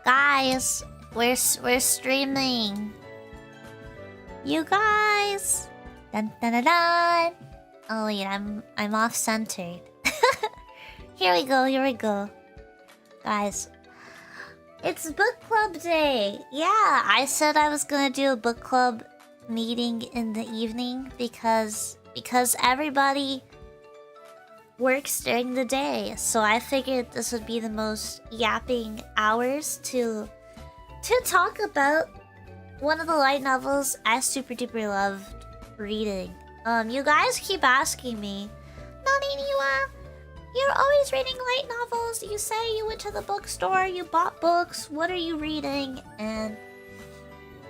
Guys, we're streaming. You guys. Dun dun dun dun. Oh wait, I'm off centered. Here we go. Here we go. Guys, it's book club day. Yeah, I said I was gonna do a book club meeting in the evening because everybody works during the day. So I figured this would be the most yapping hours to talk about one of the light novels I super duper loved reading. You guys keep asking me, Naneniwa, you're always reading light novels. You say you went to the bookstore, you bought books. What are you reading? And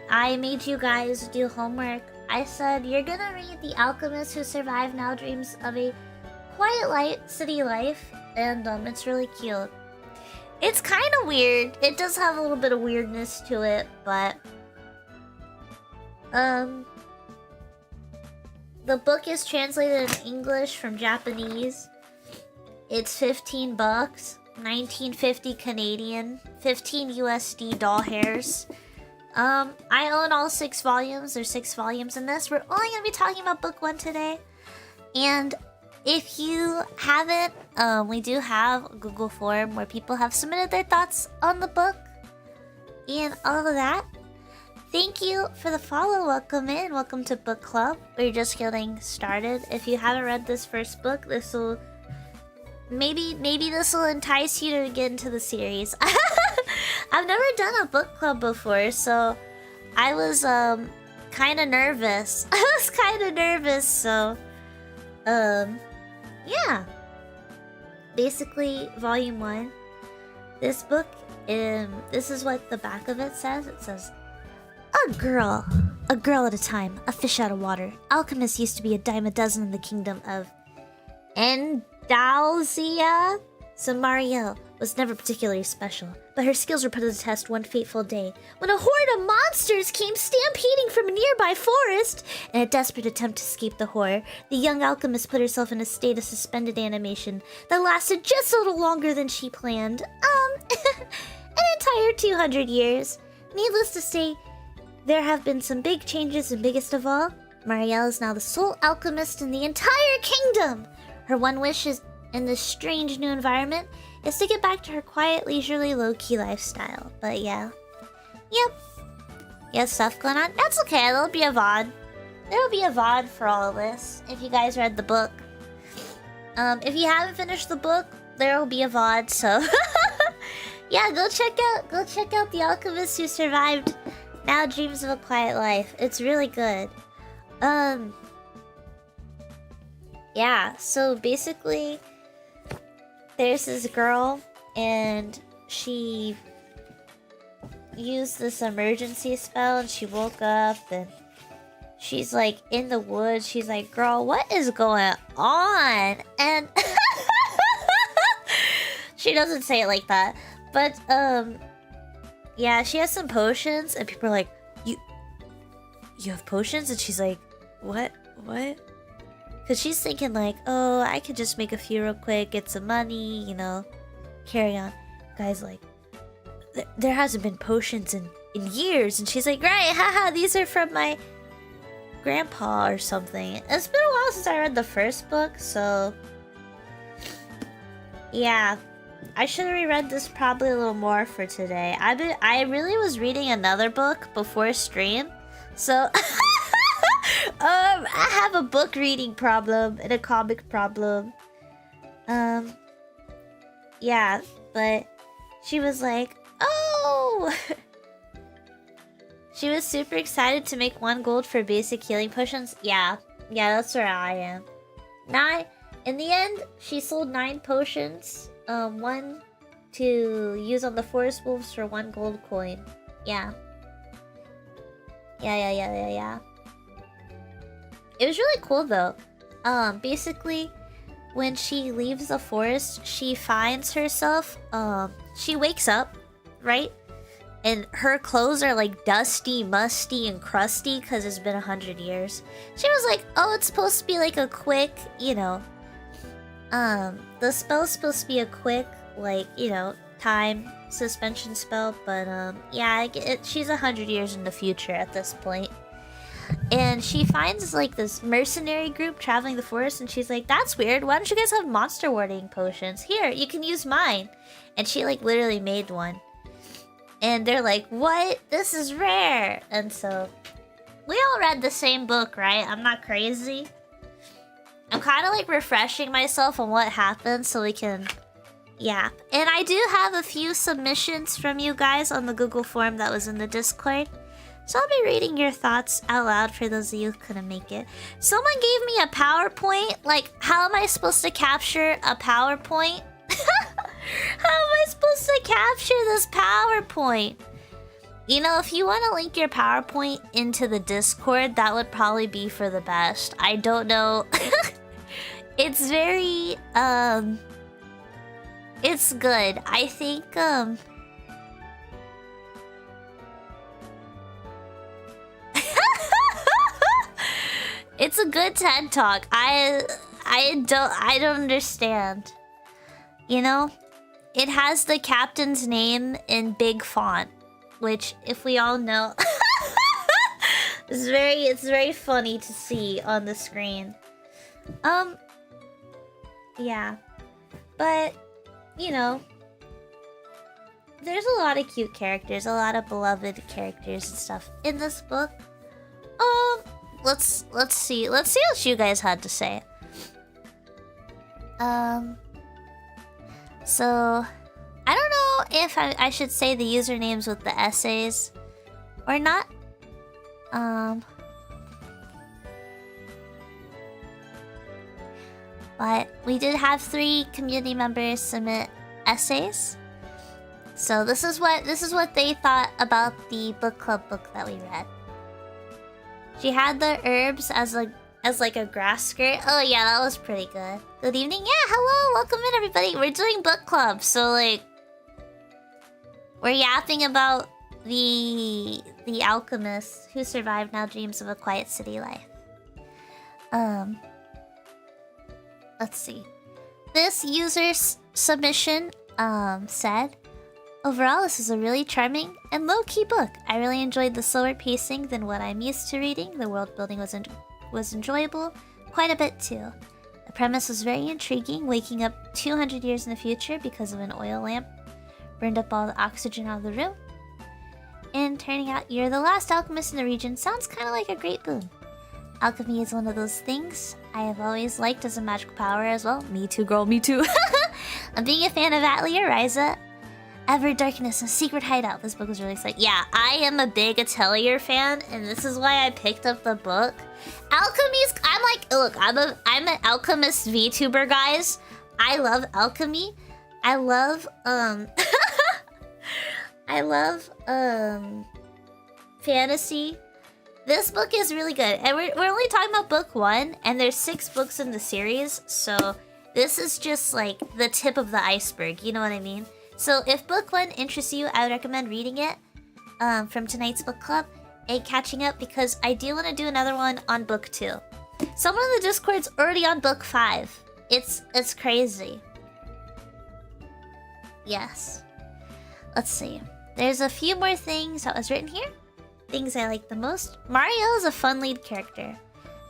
I made you guys do homework. I said you're gonna read The Alchemist Who Survived Now Dreams of a Quiet Light City Life, and it's really cute. It's kind of weird. It does have a little bit of weirdness to it, but the book is translated in English from Japanese. It's 15 bucks, 1950 Canadian, 15 USD doll hairs. I own all 6 volumes. There's 6 volumes in this. We're only gonna be talking about book 1 today. And if you haven't, we do have a Google form where people have submitted their thoughts on the book and all of that. Thank you for the follow. Welcome in. Welcome to book club. We're just getting started. If you haven't read this first book, this will maybe this will entice you to get into the series. I've never done a book club before, so I was kind of nervous. So yeah. Basically, volume 1. This book, this is what the back of it says. It says, a girl at a time, a fish out of water. Alchemist used to be a dime a dozen in the kingdom of Endalsia. So Marielle was never particularly special, but her skills were put to the test one fateful day when a horde of monsters came stampeding from a nearby forest. In a desperate attempt to escape the horror, the young alchemist put herself in a state of suspended animation that lasted just a little longer than she planned. An entire 200 years. Needless to say, there have been some big changes, and biggest of all, Marielle is now the sole alchemist in the entire kingdom. Her one wish is, in this strange new environment, is to get back to her quiet, leisurely, low-key lifestyle. But yeah. Yep. Yeah, stuff going on. That's okay, there'll be a VOD. There'll be a VOD for all of this, if you guys read the book. If you haven't finished the book, there'll be a VOD, so... yeah, go check out The Alchemist Who Survived Now Dreams of a Quiet Life. It's really good. Yeah, so basically, there's this girl, and she used this emergency spell, and she woke up, and she's like in the woods. She's like, girl, what is going on? And she doesn't say it like that, but yeah, she has some potions, and people are like, you have potions? And she's like, what? Because she's thinking like, oh, I could just make a few real quick, get some money, you know, carry on. Guy's like, there hasn't been potions in years. And she's like, right, haha, these are from my grandpa or something. It's been a while since I read the first book, so... yeah, I should have reread this probably a little more for today. I really was reading another book before stream, so... I have a book reading problem and a comic problem. Yeah, but she was like, oh! She was super excited to make 1 gold for basic healing potions. Yeah, that's where I am. In the end, she sold 9 potions. 1 to use on the forest wolves for 1 gold coin. Yeah. Yeah. It was really cool though. Basically, when she leaves the forest, she finds herself, she wakes up, right? And her clothes are like dusty, musty, and crusty because it's been 100 years. She was like, oh, it's supposed to be like a quick, you know, the spell's supposed to be a quick, like, you know, time suspension spell, but yeah, she's 100 years in the future at this point. And she finds like this mercenary group traveling the forest, and she's like, that's weird, why don't you guys have monster warding potions? Here, you can use mine. And she like literally made one. And they're like, what? This is rare. And so we all read the same book, right? I'm not crazy. I'm kind of like refreshing myself on what happened so we can yap. And I do have a few submissions from you guys on the Google form that was in the Discord. So I'll be reading your thoughts out loud for those of you who couldn't make it. Someone gave me a PowerPoint. Like, how am I supposed to capture a PowerPoint? How am I supposed to capture this PowerPoint? You know, if you want to link your PowerPoint into the Discord, that would probably be for the best. I don't know. It's very, it's good. I think, it's a good TED Talk. I don't understand. You know? It has the captain's name in big font, which, if we all know, it's very funny to see on the screen. Yeah. But, you know, there's a lot of cute characters, a lot of beloved characters and stuff in this book. Let's see what you guys had to say. So, I don't know if I should say the usernames with the essays or not. But we did have 3 community members submit essays. So this is what they thought about the book club book that we read. She had the herbs as like a grass skirt. Oh yeah, that was pretty good. Good evening. Yeah, hello, welcome in everybody. We're doing book club, so like we're yapping about the alchemist who survived now dreams of a quiet city life. Let's see. This user's submission said, overall, this is a really charming and low-key book. I really enjoyed the slower pacing than what I'm used to reading. The world building was enjoyable, quite a bit too. The premise was very intriguing, waking up 200 years in the future because of an oil lamp burned up all the oxygen out of the room. And turning out you're the last alchemist in the region sounds kind of like a great boon. Alchemy is one of those things I have always liked as a magical power as well. Me too, girl, me too. I'm being a fan of Atelier, Ryza, Ever Darkness, and Secret Hideout. This book was really exciting. Yeah, I am a big Atelier fan, and this is why I picked up the book. Alchemy's, I'm like, look, I'm an Alchemist VTuber, guys. I love alchemy. I love, fantasy. This book is really good, and we're only talking about book 1, and there's 6 books in the series, so this is just like the tip of the iceberg, you know what I mean? So if book 1 interests you, I would recommend reading it from tonight's book club and catching up, because I do want to do another one on book 2. Someone in the Discord's already on book 5. It's crazy. Yes. Let's see. There's a few more things that was written here. Things I like the most. Mario is a fun lead character.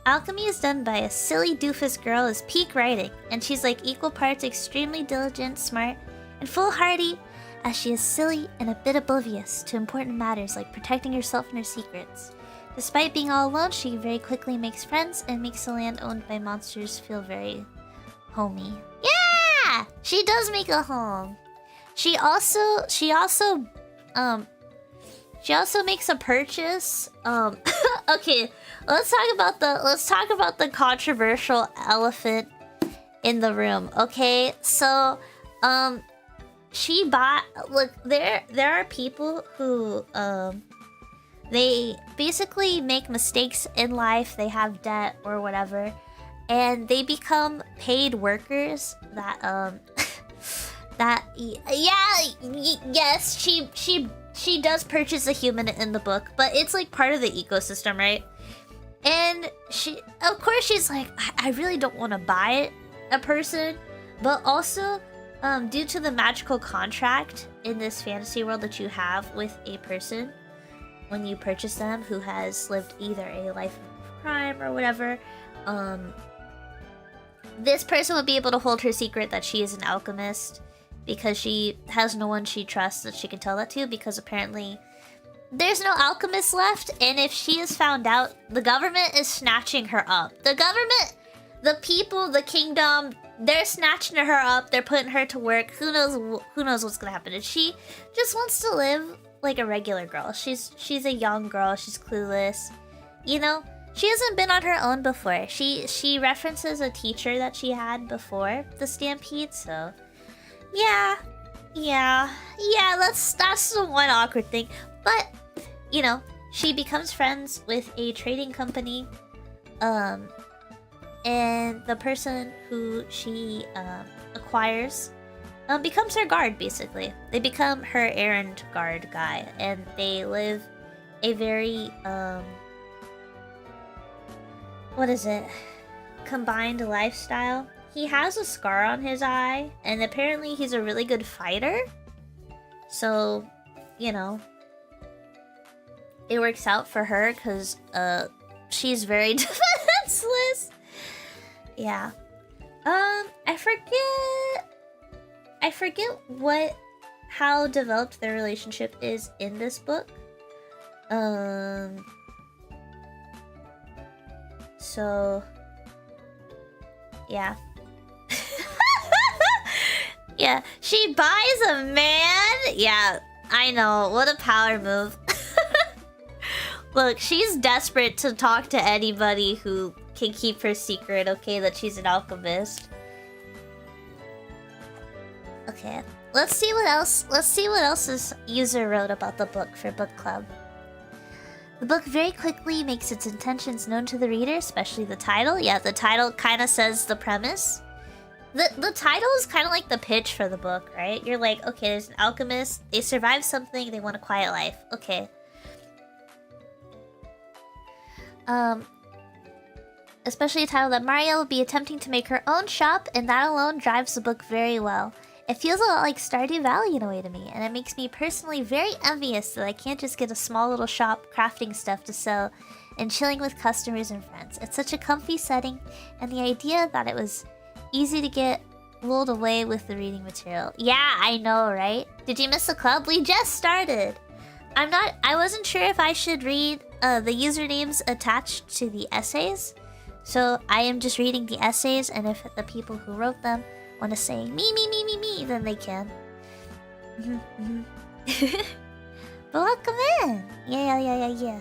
Alchemy is done by a silly doofus girl is peak writing, and she's like equal parts extremely diligent, smart, and foolhardy, as she is silly and a bit oblivious to important matters like protecting herself and her secrets. Despite being all alone, she very quickly makes friends and makes the land owned by monsters feel very homey. Yeah! She does make a home. She also makes a purchase. Okay, let's talk about the controversial elephant in the room. Okay, so she bought. Look, there are people who they basically make mistakes in life. They have debt or whatever, and they become paid workers. Yes, she does purchase a human in the book, but it's like part of the ecosystem, right? And of course she's like, I really don't want to buy a person, but also Due to the magical contract in this fantasy world that you have with a person when you purchase them who has lived either a life of crime or whatever, this person would be able to hold her secret that she is an alchemist because she has no one she trusts that she can tell that to, because apparently there's no alchemists left, and if she is found out, the government is snatching her up. The government, the people, the kingdom, they're snatching her up, they're putting her to work. Who knows what's gonna happen. And she just wants to live like a regular girl. She's a young girl, she's clueless. You know, she hasn't been on her own before. She references a teacher that she had before the stampede, so yeah, that's the one awkward thing. But, you know, she becomes friends with a trading company, and the person who she acquires becomes her guard, basically. They become her errand guard guy, and they live a very, what is it? Combined lifestyle. He has a scar on his eye, and apparently he's a really good fighter. So, you know, it works out for her because she's very defenseless. Yeah. I forget how developed their relationship is in this book. So yeah. Yeah, she buys a man. Yeah, I know. What a power move. Look, she's desperate to talk to anybody who can keep her secret, okay, that she's an alchemist. Okay, let's see what else this user wrote about the book for book club. The book very quickly makes its intentions known to the reader, especially the title. Yeah, the title kind of says the premise. The title is kind of like the pitch for the book, right? You're like, okay, there's an alchemist, they survive something, they want a quiet life. Okay. Especially a title that Maria will be attempting to make her own shop, and that alone drives the book very well. It feels a lot like Stardew Valley in a way to me, and it makes me personally very envious that I can't just get a small little shop crafting stuff to sell and chilling with customers and friends. It's such a comfy setting, and the idea that it was easy to get lulled away with the reading material. Yeah, I know, right? Did you miss the club? We just started. I wasn't sure if I should read the usernames attached to the essays. So I am just reading the essays, and if the people who wrote them want to say me, then they can. But welcome in. Yeah.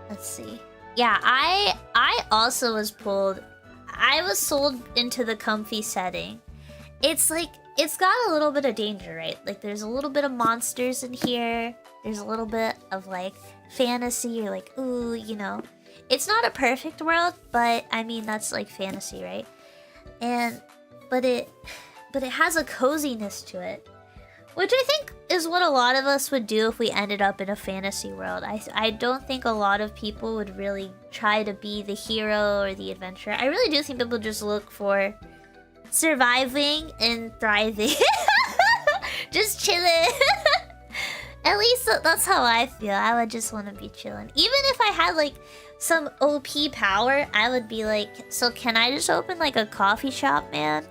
Let's see. Yeah, I also was pulled. I was sold into the comfy setting. It's like, it's got a little bit of danger, right? Like, there's a little bit of monsters in here. There's a little bit of, like, fantasy. You're like, ooh, you know. It's not a perfect world, but, I mean, that's, like, fantasy, right? But it has a coziness to it. Which I think is what a lot of us would do if we ended up in a fantasy world. I don't think a lot of people would really try to be the hero or the adventurer. I really do think people just look for surviving and thriving. Just chilling. At least that's how I feel. I would just want to be chilling. Even if I had like some OP power, I would be like, so can I just open like a coffee shop, man?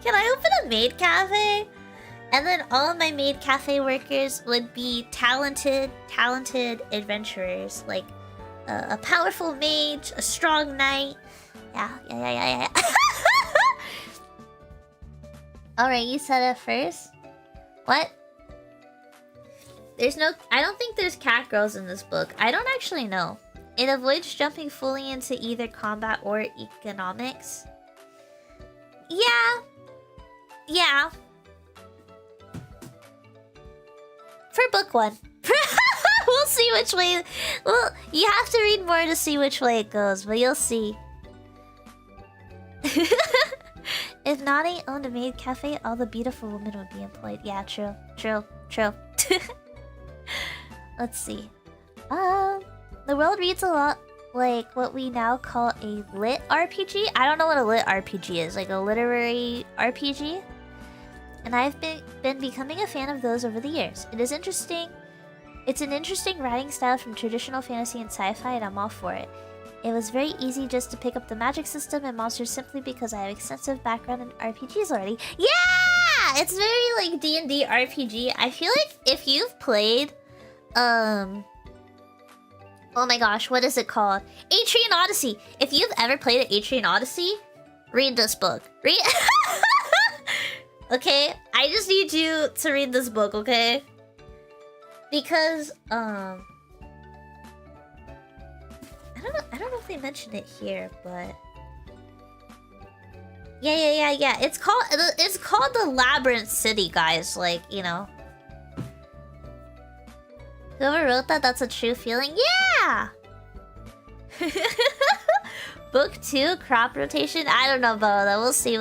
Can I open a maid cafe? And then all of my maid cafe workers would be talented adventurers. Like a powerful mage, a strong knight. Yeah. Alright, you said it first. What? I don't think there's cat girls in this book. I don't actually know. It avoids jumping fully into either combat or economics. Yeah. For book one. We'll see which way... Well, you have to read more to see which way it goes, but you'll see. If Nane owned a maid cafe, all the beautiful women would be employed. Yeah, true. Let's see. The world reads a lot like what we now call a lit RPG. I don't know what a lit RPG is, like a literary RPG. And I've been becoming a fan of those over the years. It is interesting. It's an interesting writing style from traditional fantasy and sci-fi, and I'm all for it. It was very easy just to pick up the magic system and monsters simply because I have extensive background in RPGs already. Yeah! It's very like D&D RPG. I feel like if you've played, oh my gosh, what is it called? Atrian Odyssey. If you've ever played Atrian Odyssey, read this book. Read... Okay? I just need you to read this book, okay? Because, I don't know if they mentioned it here, but... Yeah. It's called the Labyrinth City, guys. Like, you know. Whoever wrote that, that's a true feeling. Yeah! Book 2, crop rotation? I don't know about that. We'll see.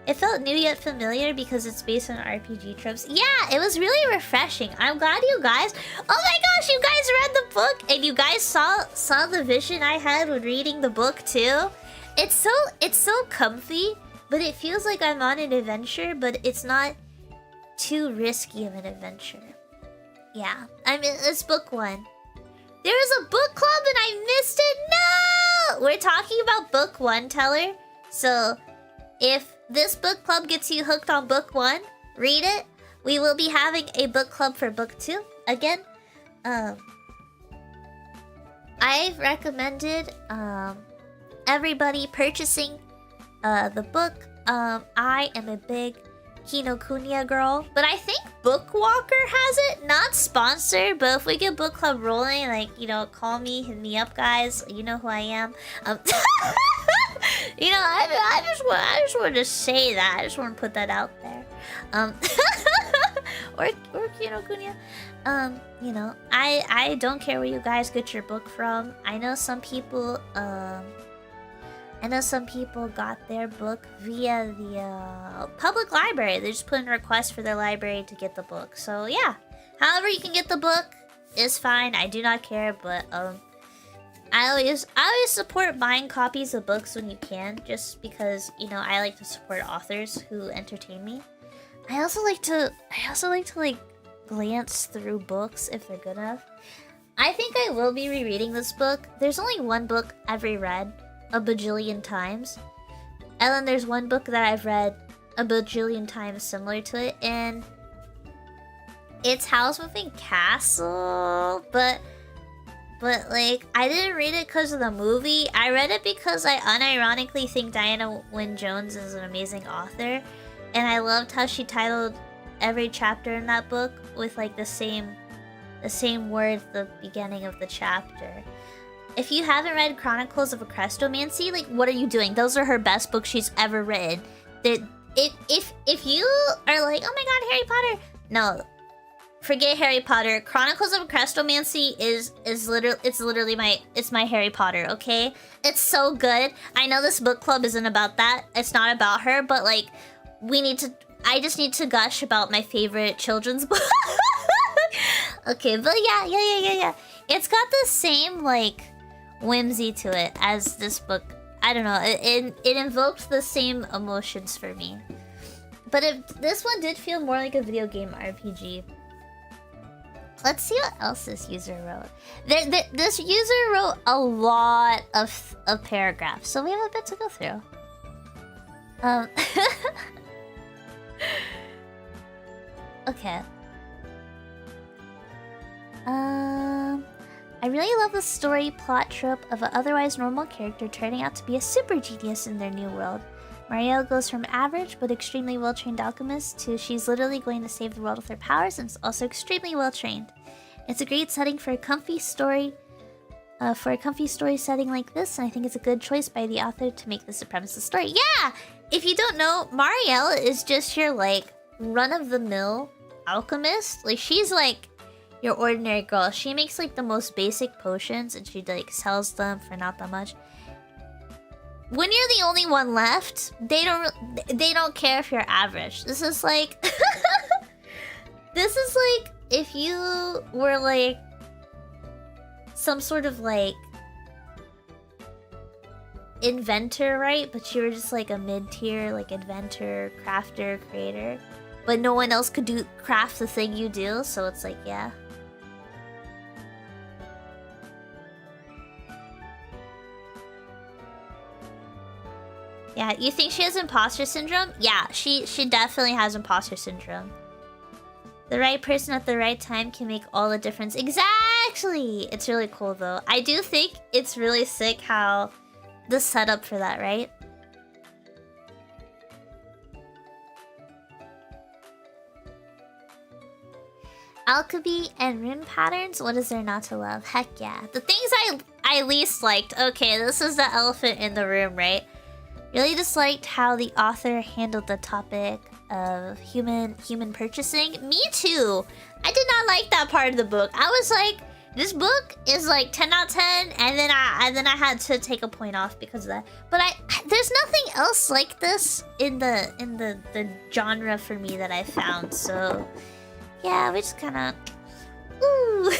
It felt new yet familiar because it's based on RPG tropes. Yeah, it was really refreshing. I'm glad you guys... Oh my gosh, you guys read the book! And you guys saw the vision I had when reading the book too. It's so comfy, but it feels like I'm on an adventure, but it's not too risky of an adventure. Yeah, I mean, it's book 1. There was a book club and I missed it! No! We're talking about book 1, Teller. So, if this book club gets you hooked on book 1, read it. We will be having a book club for book 2. Again, I've recommended everybody purchasing the book. I am a big Kinokuniya girl, but I think Bookwalker has it. Not sponsored, but if we get book club rolling, like, you know, call me, hit me up, guys. You know who I am. You know, I just want to say that. I just want to put that out there. Or Kinokuniya. You know, I don't care where you guys get your book from. I know some people got their book via the public library. They just put in a request for their library to get the book. So yeah, however you can get the book is fine. I do not care, but I always support buying copies of books when you can, just because, you know, I like to support authors who entertain me. I also like to like glance through books if they're good enough. I think I will be rereading this book. There's only one book I've reread a bajillion times, and then there's one book that I've read a bajillion times similar to it, and it's House Moving Castle, but like, I didn't read it because of the movie. I read it because I unironically think Diana Wynne Jones is an amazing author, and I loved how she titled every chapter in that book with like the same word at the beginning of the chapter. If you haven't read Chronicles of a Crestomancy, like, what are you doing? Those are her best books she's ever written. If you are like, oh my god, Harry Potter, no, forget Harry Potter. Chronicles of a Crestomancy is literally my Harry Potter, okay? It's so good. I know this book club isn't about that. It's not about her, but like, I just need to gush about my favorite children's book. Okay, but yeah. It's got the same like whimsy to it as this book. I don't know. It invoked the same emotions for me. But this one did feel more like a video game RPG. Let's see what else this user wrote. This user wrote a lot of paragraphs, so we have a bit to go through. Okay. I really love the story plot trope of an otherwise normal character turning out to be a super genius in their new world. Marielle goes from average but extremely well-trained alchemist to she's literally going to save the world with her powers and is also extremely well-trained. It's a great setting for a comfy story setting like this, and I think it's a good choice by the author to make this a premise of the story. Yeah! If you don't know, Marielle is just your like run-of-the-mill alchemist. Like, she's like your ordinary girl. She makes like the most basic potions and she like sells them for not that much. When you're the only one left, they don't care if you're average. This is like if you were like some sort of like inventor, right? But you were just like a mid-tier, like inventor, crafter, creator. But no one else could craft the thing you do, so it's like, yeah. Yeah, you think she has imposter syndrome? Yeah, she definitely has imposter syndrome. The right person at the right time can make all the difference. Exactly! It's really cool though. I do think it's really sick how the setup for that, right? Alchemy and rune patterns? What is there not to love? Heck yeah. The things I least liked. Okay, this is the elephant in the room, right? Really disliked how the author handled the topic of human purchasing. Me too. I did not like that part of the book. I was like, this book is like 10 out of 10, and then I had to take a point off because of that. But there's nothing else like this in the genre for me that I found. So yeah, we just kind of ooh.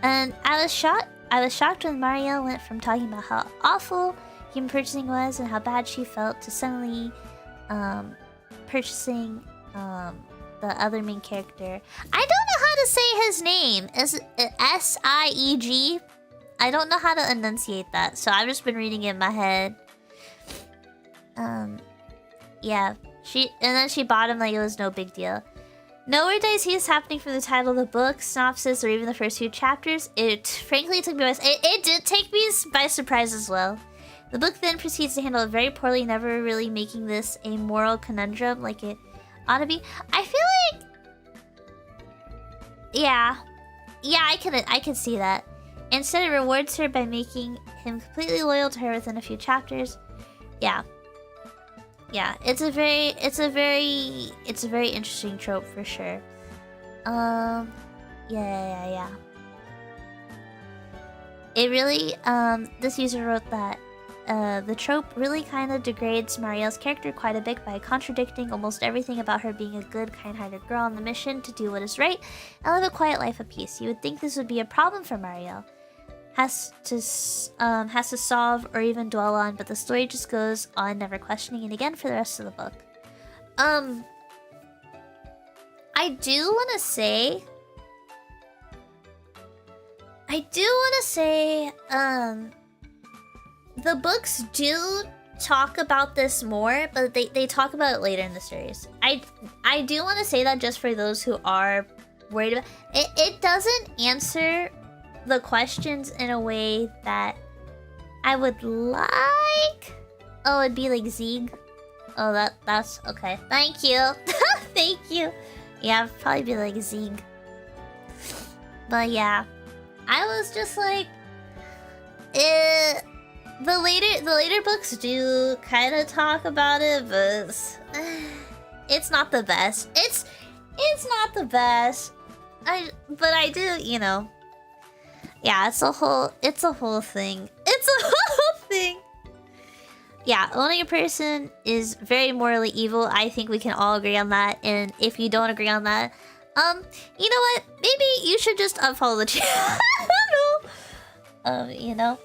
And I was shocked when Marielle went from talking about how awful human purchasing was and how bad she felt to suddenly purchasing the other main character. I don't know how to say his name. Is it S-I-E-G? I don't know how to enunciate that, so I've just been reading it in my head. Yeah, and then she bought him like it was no big deal. Nowhere do I see this happening from the title of the book, synopsis, or even the first few chapters. It frankly took me it did take me by surprise as well. The book then proceeds to handle it very poorly, never really making this a moral conundrum like it ought to be. I feel like, yeah, I can see that. Instead, it rewards her by making him completely loyal to her within a few chapters. Yeah, it's a very interesting trope for sure. Yeah. It really, this user wrote that the trope really kind of degrades Marielle's character quite a bit by contradicting almost everything about her being a good, kind-hearted girl on the mission to do what is right and live a quiet life of peace. You would think this would be a problem for Marielle. Has to solve or even dwell on, but the story just goes on, never questioning it again for the rest of the book. I do want to say, the books do talk about this more, but they talk about it later in the series. I do want to say that just for those who are worried about it. It doesn't answer the questions in a way that I would like. Oh, it'd be like Zieg. Oh, that's okay. Thank you. Thank you. Yeah, it'd probably be like Zieg. But yeah, I was just like, the later books do kind of talk about it, but it's not the best. It's not the best. But I do, you know. Yeah, it's a whole thing. It's a whole thing. Yeah, owning a person is very morally evil. I think we can all agree on that. And if you don't agree on that, you know what? Maybe you should just unfollow the channel. I don't know. You know.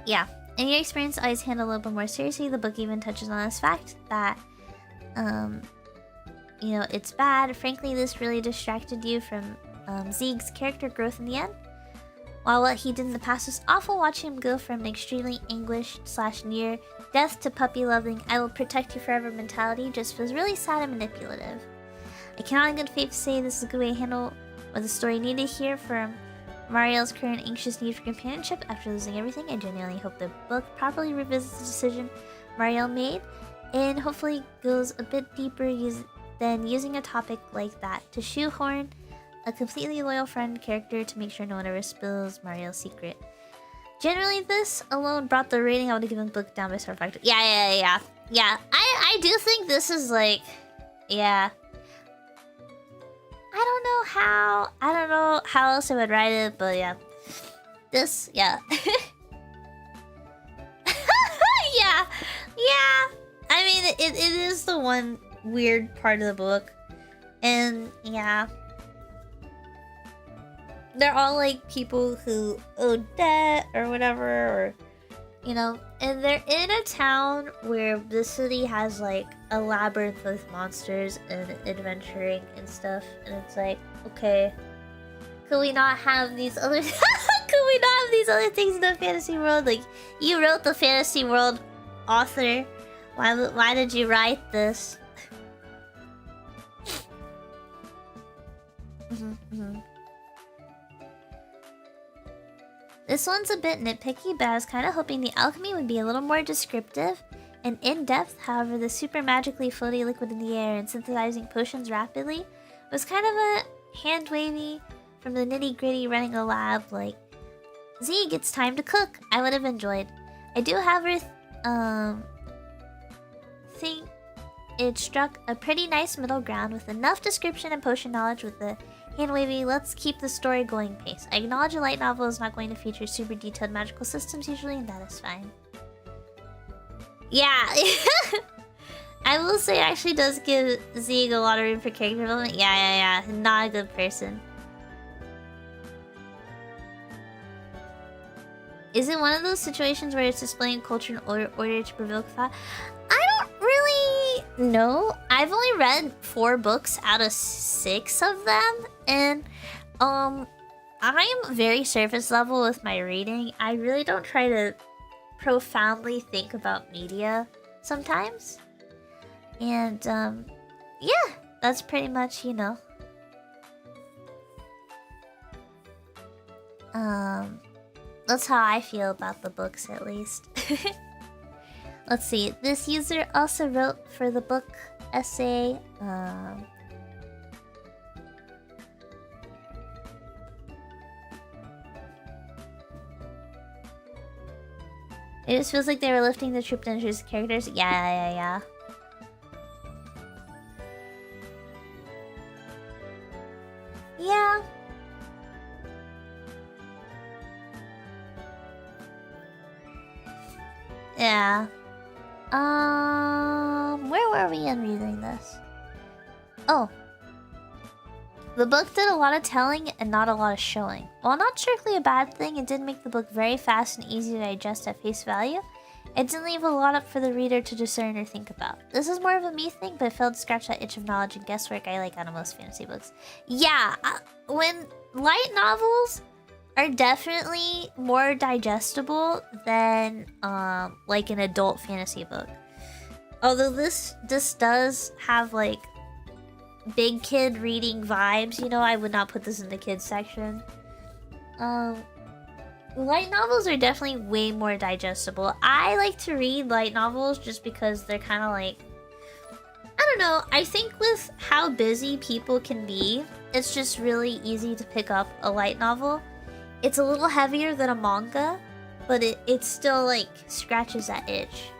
Yeah. In your experience, always handle a little bit more seriously. The book even touches on this fact that, you know, it's bad. Frankly, this really distracted you from Zieg's character growth in the end. While what he did in the past was awful, watching him go from an extremely anguished/near death to puppy-loving, I will protect you forever mentality just feels really sad and manipulative. I cannot in good faith say this is a good way to handle what the story needed here from Marielle's current anxious need for companionship after losing everything. I genuinely hope the book properly revisits the decision Marielle made and hopefully goes a bit deeper than using a topic like that to shoehorn a completely loyal friend character to make sure no one ever spills Marielle's secret. Generally, this alone brought the rating I would have given the book down by star factor. Yeah. I do think this is like, yeah. I don't know how else I would write it, but yeah. This, yeah. yeah. I mean, it is the one weird part of the book. And, yeah. they're all like people who owe debt or whatever, or you know, and they're in a town where the city has like a labyrinth with monsters and adventuring and stuff, and it's like, okay, could we not have these other could we not have these other things in the fantasy world? Like, you wrote the fantasy world, author. Why did you write this? This one's a bit nitpicky, but I was kind of hoping the alchemy would be a little more descriptive and in-depth. However, the super magically floaty liquid in the air and synthesizing potions rapidly was kind of a hand-wavy from the nitty-gritty running a lab like, Zeke, it's time to cook. I would have enjoyed. I do, however, think it struck a pretty nice middle ground with enough description and potion knowledge with the hand-wavy, let's keep the story going pace. I acknowledge a light novel is not going to feature super detailed magical systems usually, and that is fine. Yeah, I will say it actually does give Zeke a lot of room for character development. Yeah. Not a good person. Is it one of those situations where it's displaying culture in order to provoke thought? I don't really know. I've only read 4 books out of 6 of them, and I'm very surface level with my reading. I really don't try to profoundly think about media sometimes. And yeah, that's pretty much, you know. That's how I feel about the books, at least. Let's see. This user also wrote for the book essay. It just feels like they were lifting the troop to introduce characters. Yeah. Yeah. Yeah. Where were we in reading this? Oh. The book did a lot of telling and not a lot of showing. While not strictly a bad thing, it did make the book very fast and easy to digest at face value. It didn't leave a lot up for the reader to discern or think about. This is more of a me thing, but it failed to scratch that itch of knowledge and guesswork I like out of most fantasy books. Yeah, when light novels are definitely more digestible than like an adult fantasy book. Although this does have like big kid reading vibes, you know, I would not put this in the kids section. Light novels are definitely way more digestible. I like to read light novels just because they're kind of like, I don't know, I think with how busy people can be, it's just really easy to pick up a light novel. It's a little heavier than a manga, but it still like scratches that itch.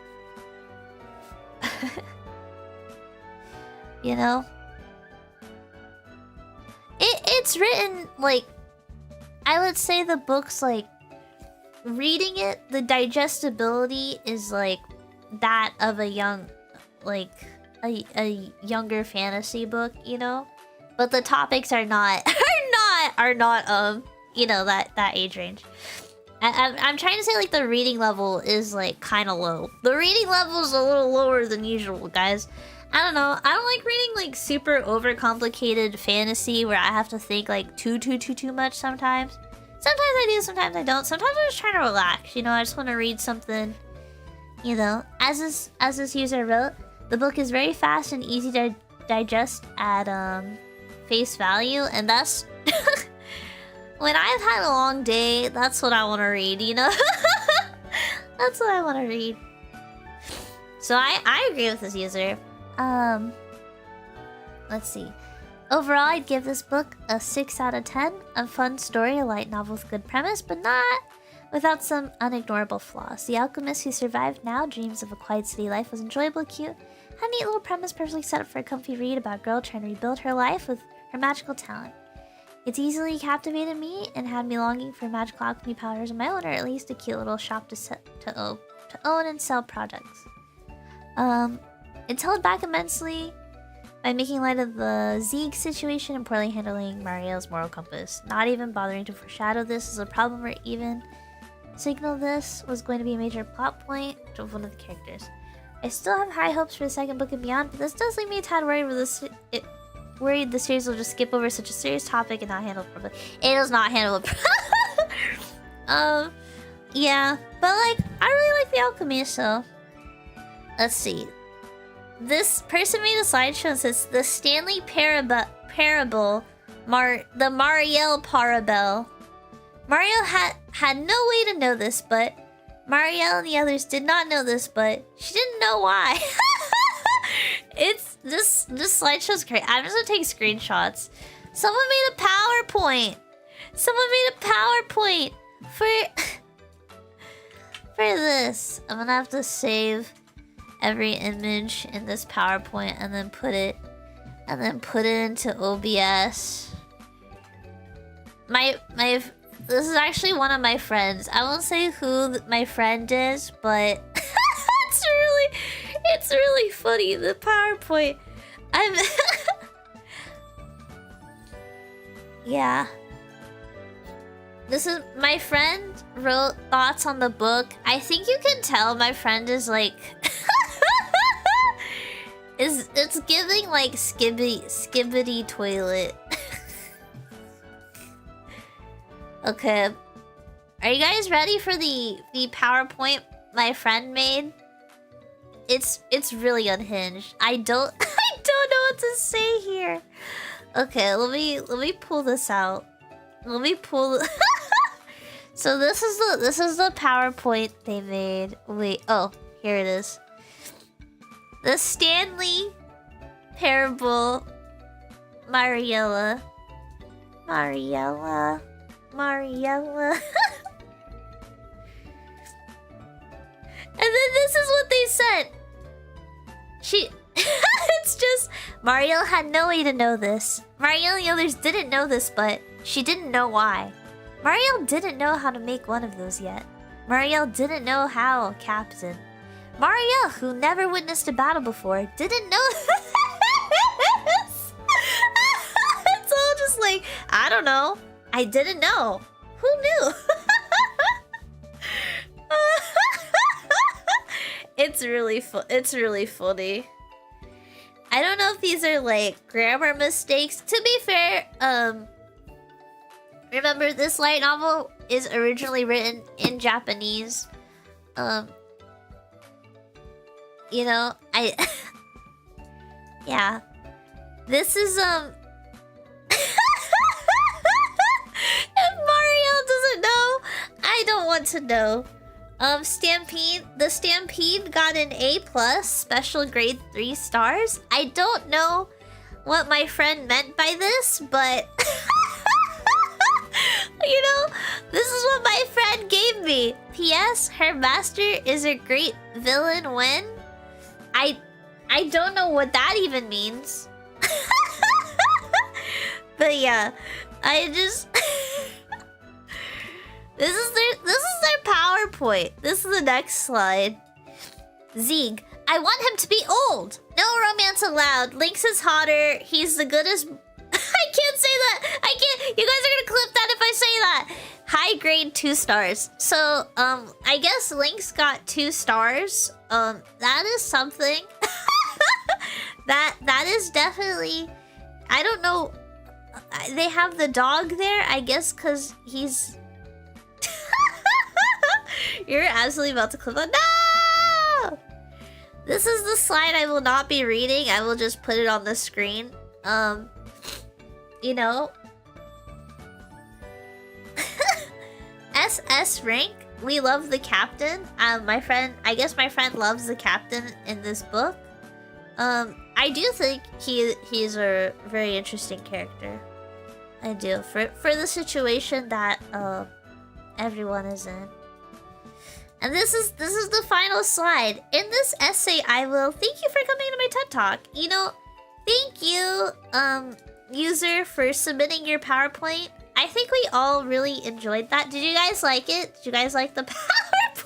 You know? It's written like, I would say the book's like, reading it, the digestibility is like that of a young, like a younger fantasy book, you know? But the topics are not you know, that age range. I'm trying to say like the reading level is like kind of low. The reading level is a little lower than usual, guys. I don't know. I don't like reading like super overcomplicated fantasy where I have to think like too much sometimes. Sometimes I do, sometimes I don't. Sometimes I'm just trying to relax, you know, I just want to read something, you know. As this user wrote, the book is very fast and easy to digest at face value, and that's when I've had a long day, that's what I want to read, you know? That's what I want to read. So I agree with this user. Let's see. Overall, I'd give this book a 6 out of 10. A fun story, a light novel with good premise, but not without some unignorable flaws. The alchemist who survived now dreams of a quiet city life was enjoyable, cute, had a neat little premise perfectly set up for a comfy read about a girl trying to rebuild her life with her magical talent. It's easily captivated me and had me longing for magical alchemy powers of my own, or at least a cute little shop to own and sell products. It's held back immensely by making light of the Zeke situation and poorly handling Mario's moral compass. Not even bothering to foreshadow this as a problem or even signal this was going to be a major plot point to one of the characters. I still have high hopes for the second book and beyond, but this does leave me a tad worried worried the series will just skip over such a serious topic and not handle it properly. It does not handle it properly. Yeah, but like, I really like the Alchemist, so let's see. This person made a slideshow and says the Stanley Parable, the Marielle Parabel. Mario had no way to know this, but Marielle and the others did not know this, but she didn't know why. It's this slideshow's great. I'm just gonna take screenshots. Someone made a PowerPoint. Someone made a PowerPoint for this. I'm gonna have to save every image in this PowerPoint and then put it into OBS. This is actually one of my friends. I won't say who my friend is, but it's really funny, the PowerPoint. Yeah. This is my friend wrote thoughts on the book. I think you can tell my friend is like it's giving like skibbity toilet. Okay. Are you guys ready for the PowerPoint my friend made? It's really unhinged. I don't know what to say here. Okay, let me pull this out. Let me pull So this is the PowerPoint they made. Wait, oh, here it is. The Stanley Parable Mariella. And then this is what they said. It's just Marielle had no way to know this. Marielle and the others didn't know this, but she didn't know why. Marielle didn't know how to make one of those yet. Marielle didn't know how, Captain. Marielle, who never witnessed a battle before, didn't know this. It's all just like, I don't know. I didn't know. Who knew? It's really funny. I don't know if these are like grammar mistakes. To be fair, remember this light novel is originally written in Japanese. You know, yeah. This is If Mario doesn't know, I don't want to know. Stampede. The Stampede got an A+, special grade 3 stars. I don't know what my friend meant by this, but you know, this is what my friend gave me. P.S. Her master is a great villain when... I don't know what that even means. But yeah, I just... This is their PowerPoint. This is the next slide. Zieg. I want him to be old. No romance allowed. Lynx is hotter. He's the goodest... I can't say that. I can't. You guys are gonna clip that if I say that. High grade 2 stars. So, I guess Lynx got 2 stars. That is something. That is definitely... I don't know. They have the dog there, I guess, because he's... You're absolutely about to clip that. No! This is the slide I will not be reading. I will just put it on the screen. You know. SS rank. We love the captain. I guess my friend loves the captain in this book. I do think he's a very interesting character. I do. For the situation that everyone is in. And this is the final slide. In this essay, I will thank you for coming to my TED Talk. You know, thank you, user, for submitting your PowerPoint. I think we all really enjoyed that. Did you guys like it? Did you guys like the PowerPoint?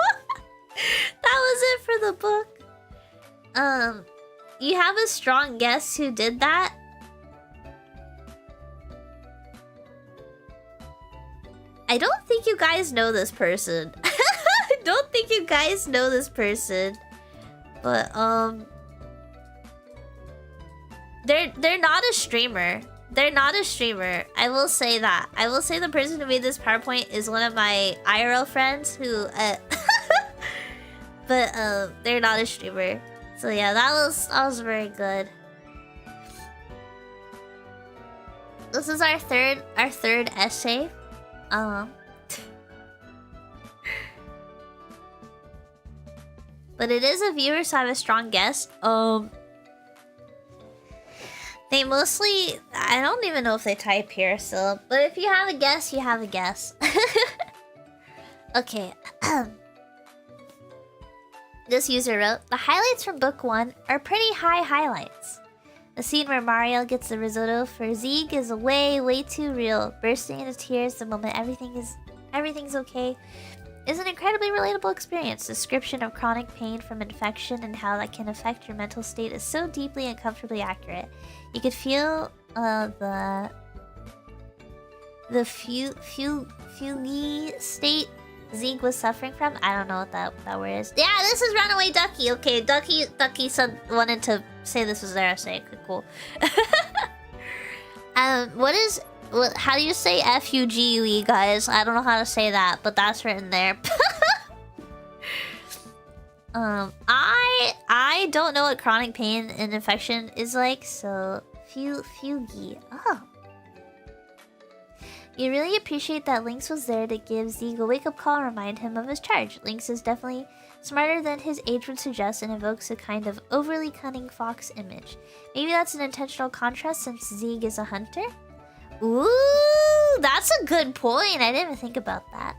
That was it for the book. You have a strong guess who did that? I don't think you guys know this person. I don't think you guys know this person. But they're not a streamer. They're not a streamer. I will say that. I will say the person who made this PowerPoint is one of my IRL friends who but they're not a streamer. So yeah, that was very good. This is our third essay. But it is a viewer, so I have a strong guess. They mostly... I don't even know if they type here, so... But if you have a guess, you have a guess. Okay. This user wrote, the highlights from book 1 are pretty high highlights. The scene where Mario gets the risotto for Zieg is way too real. Bursting into tears the moment everything's okay is an incredibly relatable experience. Description of chronic pain from infection and how that can affect your mental state is so deeply and comfortably accurate. You could feel the fugue state Zieg was suffering from. I don't know what that word is. Yeah, this is Runaway Ducky. Okay, Ducky wanted to say this was their essay. Okay, cool. How do you say F-U-G-U-E, guys? I don't know how to say that, but that's written there. I don't know what chronic pain and infection is like, so fugue. Oh. You really appreciate that Lynx was there to give Zieg a wake-up call and remind him of his charge. Lynx is definitely smarter than his age would suggest and evokes a kind of overly cunning fox image. Maybe that's an intentional contrast since Zieg is a hunter? Ooh, that's a good point. I didn't even think about that.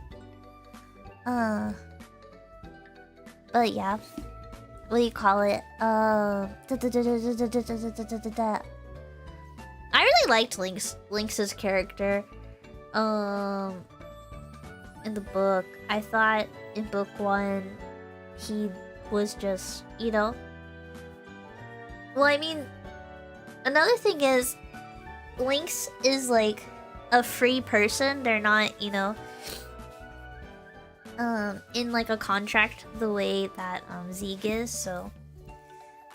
But yeah. What do you call it? I really liked Lynx's character. In the book. I thought in book 1 he was just, you know. Well, I mean, another thing is Lynx is like a free person. They're not, you know, in like a contract the way that Zieg is, so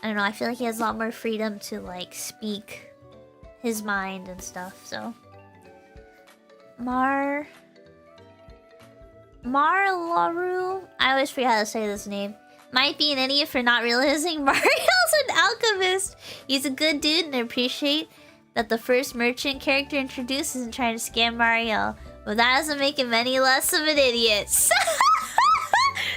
I don't know, I feel like he has a lot more freedom to like speak his mind and stuff, so Marlaru, I always forget how to say this name, might be an idiot for not realizing Mario's an alchemist. He's a good dude and I appreciate that the first merchant character introduced isn't trying to scam Mario, but that doesn't make him any less of an idiot.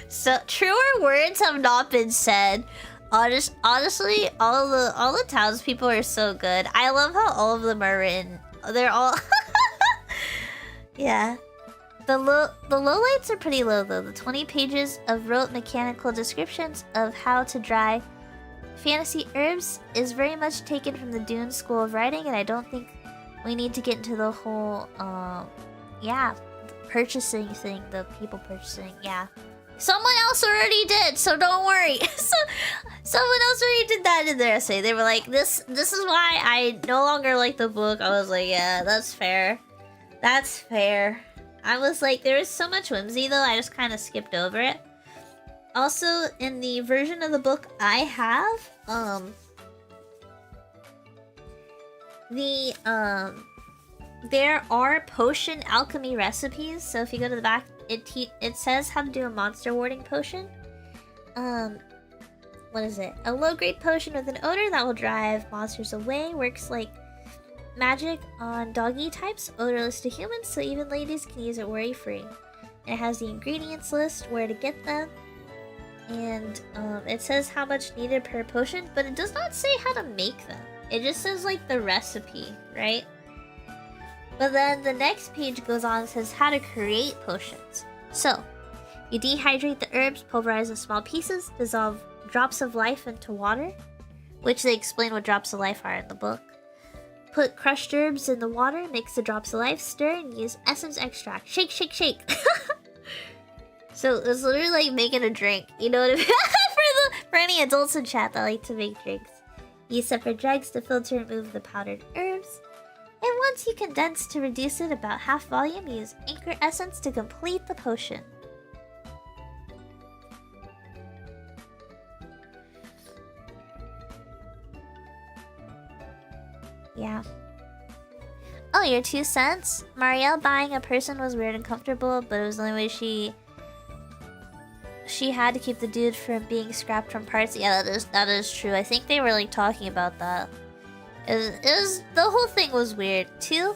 So truer words have not been said. Honestly, all the townspeople are so good. I love how all of them are written. They're all yeah. The lowlights are pretty low though. The 20 pages of rote mechanical descriptions of how to dry fantasy herbs is very much taken from the Dune school of writing, and I don't think we need to get into the whole yeah, purchasing thing, the people purchasing, yeah. Someone else already did, so don't worry. Someone else already did that in their essay. They were like, this is why I no longer like the book. I was like, yeah, that's fair. That's fair. I was like, there was so much whimsy though, I just kind of skipped over it. Also, in the version of the book I have, there are potion alchemy recipes. So if you go to the back, it says how to do a monster warding potion. What is it? A low-grade potion with an odor that will drive monsters away. Works like magic on doggy types, odorless to humans, so even ladies can use it worry-free. And it has the ingredients list, where to get them, and it says how much needed per potion, but it does not say how to make them. It just says like the recipe, right? But then the next page goes on and says how to create potions. So, you dehydrate the herbs, pulverize in small pieces, dissolve drops of life into water, which they explain what drops of life are in the book. Put crushed herbs in the water, mix the drops of life, stir, and use essence extract. Shake, shake, shake. So it's literally like making a drink. You know what I mean? For any adults in chat that like to make drinks. Use separate dregs to filter and remove the powdered herbs. And once you condense to reduce it about half volume, use anchor essence to complete the potion. Yeah. Oh, your 2 cents? Marielle buying a person was weird and comfortable, but it was the only way she had to keep the dude from being scrapped from parts. Yeah, that is true. I think they were like talking about that. It was the whole thing was weird. 2,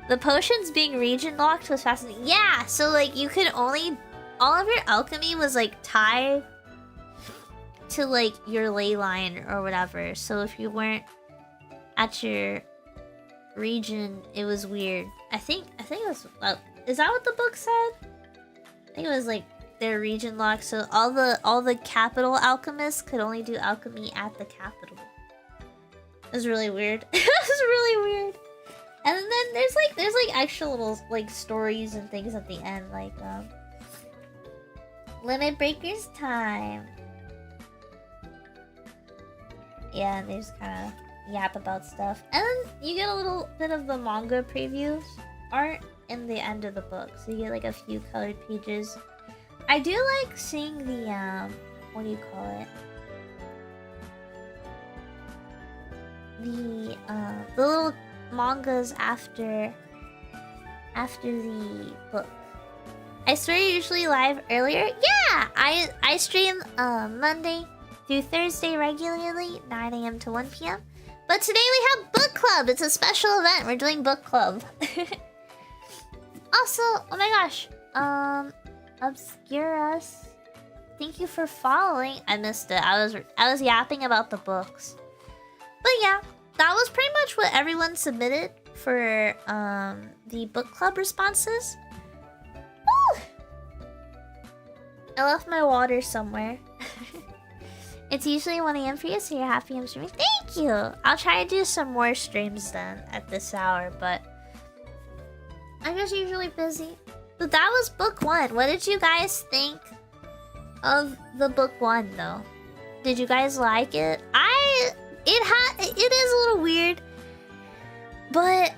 the potions being region locked was fascinating. Yeah, so like you could only all of your alchemy was like tied to like your ley line or whatever. So if you weren't at your region, it was weird. I think it was. Is that what the book said? I think it was like their region locked, so all the capital alchemists could only do alchemy at the capital. It was really weird. It was really weird. And then there's like extra little like stories and things at the end, like limit breakers time. Yeah, and they just kind of yap about stuff, and then you get a little bit of the manga previews art in the end of the book, so you get like a few colored pages. I do like seeing the what do you call it, the little mangas after the book. I swear you're usually live earlier. Yeah, I stream Monday through Thursday regularly, 9 AM to 1 PM. But today we have book club. It's a special event. We're doing book club. Also, oh my gosh, Obscurus, thank you for following. I missed it. I was yapping about the books. But yeah, that was pretty much what everyone submitted for the book club responses. Woo! I left my water somewhere. It's usually 1 AM for you, so you're happy I'm streaming. Thank you! I'll try to do some more streams then at this hour, but I'm just usually busy. But that was book 1. What did you guys think of the book 1 though? Did you guys like it? It is a little weird, but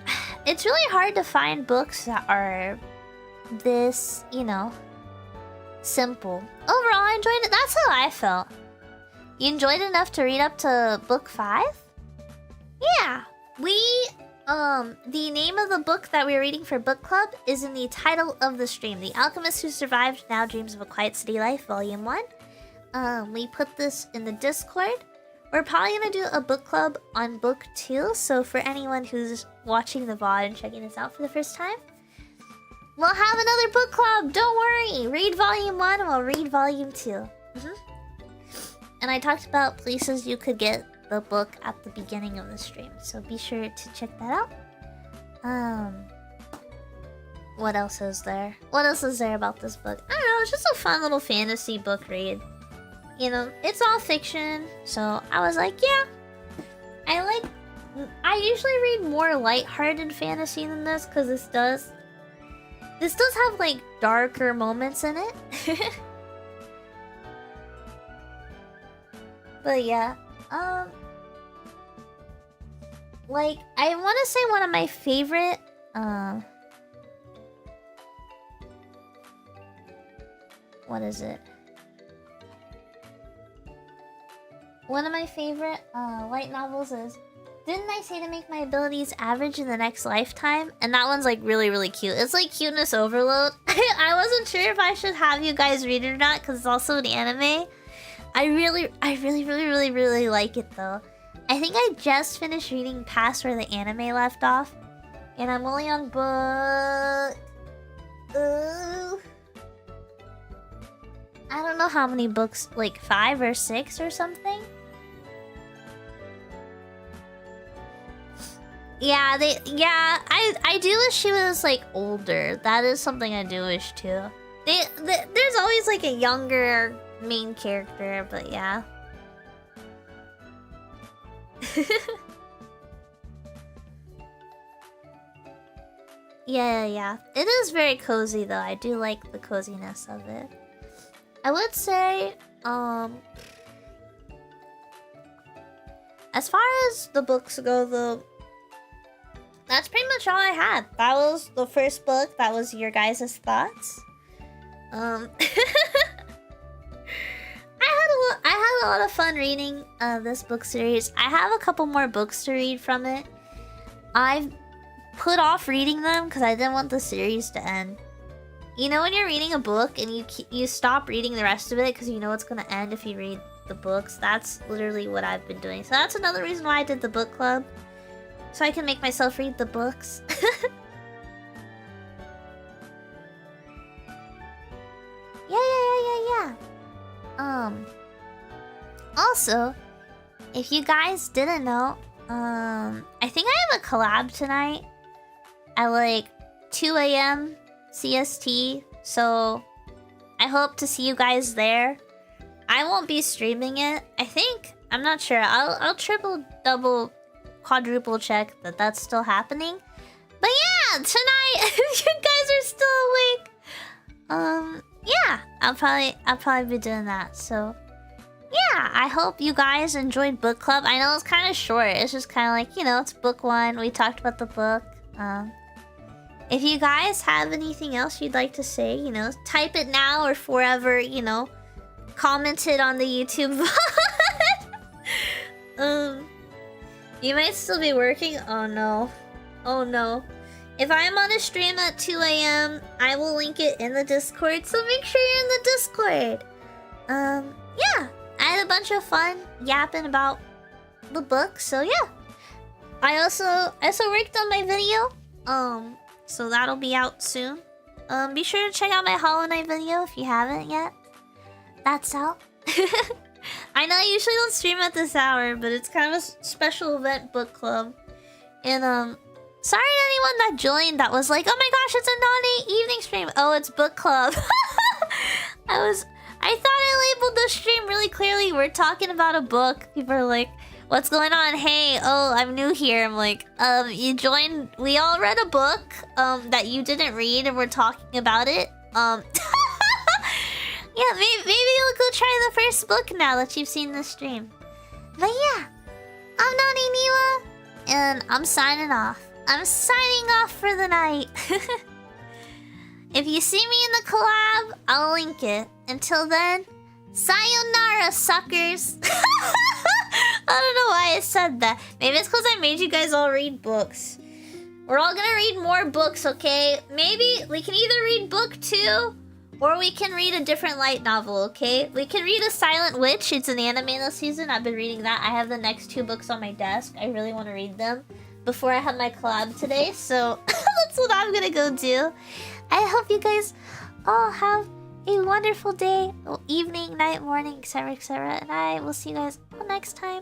it's really hard to find books that are this, you know, simple. Overall, I enjoyed it. That's how I felt. You enjoyed enough to read up to book 5? Yeah. The name of the book that we're reading for book club is in the title of the stream. The Alchemist Who Survived Now Dreams of a Quiet City Life, Volume 1. We put this in the Discord. We're probably gonna do a book club on book 2, so for anyone who's watching the VOD and checking this out for the first time, we'll have another book club, don't worry! Read Volume 1 and we'll read Volume 2. And I talked about places you could get the book at the beginning of the stream, so be sure to check that out. What else is there? What else is there about this book? I don't know, it's just a fun little fantasy book read. You know, it's all fiction, so I was like, yeah. I usually read more lighthearted fantasy than this, because this does have like darker moments in it. But yeah, like I want to say one of my favorite what is it? One of my favorite light novels is Didn't I Say to Make My Abilities Average in the Next Lifetime? And that one's like really, really cute. It's like cuteness overload. I wasn't sure if I should have you guys read it or not because it's also an anime. I really like it though. I think I just finished reading past where the anime left off. And I'm only on book... I don't know how many books, like 5 or 6 or something. Yeah, I do wish she was like older. That is something I do wish too. There's always like a younger main character, but yeah. Yeah. It is very cozy though. I do like the coziness of it. I would say as far as the books go, though, that's pretty much all I had. That was the first book. That was your guys' thoughts. I had a lot of fun reading this book series. I have a couple more books to read from it. I've put off reading them because I didn't want the series to end. You know when you're reading a book and you stop reading the rest of it because you know it's gonna end if you read the books? That's literally what I've been doing. So that's another reason why I did the book club. So I can make myself read the books. Yeah. Also, if you guys didn't know, I think I have a collab tonight at like 2 AM CST. So I hope to see you guys there. I won't be streaming it. I think, I'm not sure. I'll triple, double, quadruple check that that's still happening. But yeah, tonight, if you guys are still awake, yeah, I'll probably be doing that. So yeah, I hope you guys enjoyed book club. I know it's kind of short. It's just kind of like, you know, it's book one. We talked about the book. If you guys have anything else you'd like to say, you know, type it now or forever, you know, comment it on the YouTube VOD. You might still be working. Oh no. Oh no. If I'm on a stream at 2 AM, I will link it in the Discord, so make sure you're in the Discord. Yeah, I had a bunch of fun yapping about the book, so yeah. I also worked on my video, so that'll be out soon. Be sure to check out my Hollow Knight video if you haven't yet. That's out. I know I usually don't stream at this hour, but it's kind of a special event book club. And sorry to anyone that joined that was like, oh my gosh, it's a Nane evening stream. Oh, it's book club. I thought I labeled the stream really clearly. We're talking about a book. People are like, what's going on? Hey, oh, I'm new here. I'm like, you joined. We all read a book that you didn't read, and we're talking about it. Yeah, maybe you'll go try the first book now that you've seen the stream. But yeah, I'm naneniwa, and I'm signing off. I'm signing off for the night. If you see me in the collab, I'll link it. Until then, sayonara, suckers. I don't know why I said that. Maybe it's because I made you guys all read books. We're all gonna read more books, okay? Maybe we can either read book 2, or we can read a different light novel, okay? We can read A Silent Witch. It's an anime this season. I've been reading that. I have the next 2 books on my desk. I really want to read them before I have my collab today. So that's what I'm gonna go do. I hope you guys all have a wonderful day, evening, night, morning, etc., etc. And I will see you guys all next time.